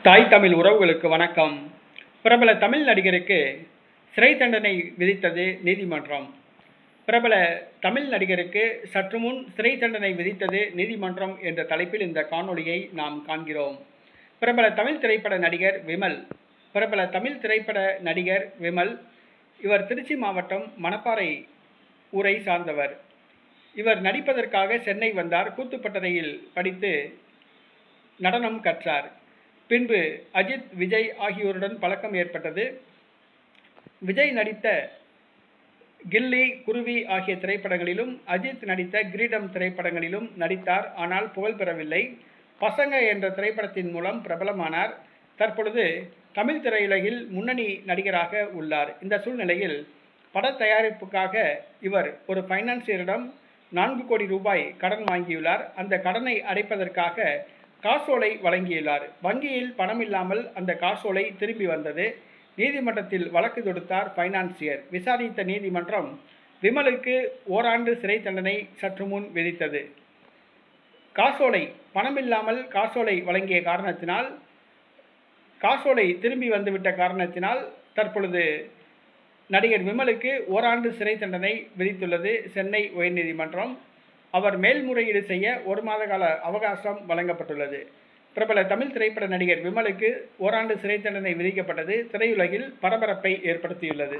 தாய் தமிழ் உறவுகளுக்கு வணக்கம். பிரபல தமிழ் நடிகருக்கு சிறை தண்டனை விதித்தது நீதிமன்றம். பிரபல தமிழ் நடிகருக்கு சற்று முன் சிறை தண்டனை விதித்தது நீதிமன்றம் என்ற தலைப்பில் இந்த காணொளியை நாம் காண்கிறோம். பிரபல தமிழ் திரைப்பட நடிகர் விமல். பிரபல தமிழ் திரைப்பட நடிகர் விமல் இவர் திருச்சி மாவட்டம் மணப்பாறை ஊரை சார்ந்தவர். இவர் நடிப்பதற்காக சென்னை வந்தார். கூத்துப்பட்டறையில் படித்து நடனம் கற்றார். பின்பு அஜித், விஜய் ஆகியோருடன் பழக்கம் ஏற்பட்டது. விஜய் நடித்த கில்லி, குருவி ஆகிய திரைப்படங்களிலும், அஜித் நடித்த கிரீடம் திரைப்படங்களிலும் நடித்தார். ஆனால் புகழ் பெறவில்லை. பசங்க என்ற திரைப்படத்தின் மூலம் பிரபலமானார். தற்பொழுது தமிழ் திரையுலகில் முன்னணி நடிகராக உள்ளார். இந்த சூழ்நிலையில் பட தயாரிப்புக்காக இவர் ஒரு பைனான்சியரிடம் 4 கோடி ரூபாய் கடன் வாங்கியுள்ளார். அந்த கடனை அடைப்பதற்காக காசோலை வழங்கியுள்ளார். வங்கியில் பணம் இல்லாமல் அந்த காசோலை திரும்பி வந்தது. நீதிமன்றத்தில் வழக்கு தொடுத்தார் பைனான்சியர். விசாரித்த நீதிமன்றம் விமலுக்கு ஓராண்டு சிறை தண்டனை சற்று முன் விதித்தது. காசோலை பணமில்லாமல் காசோலை வழங்கிய காரணத்தினால், காசோலை திரும்பி வந்துவிட்ட காரணத்தினால் தற்பொழுது நடிகர் விமலுக்கு ஓராண்டு சிறை தண்டனை விதித்துள்ளது சென்னை உயர்நீதிமன்றம். அவர் மேல்முறையீடு செய்ய 1 மாத கால அவகாசம் வழங்கப்பட்டுள்ளது. பிரபல தமிழ் திரைப்பட நடிகர் விமலுக்கு ஓராண்டு சிறை தண்டனை விதிக்கப்பட்டது திரையுலகில் பரபரப்பை ஏற்படுத்தியுள்ளது.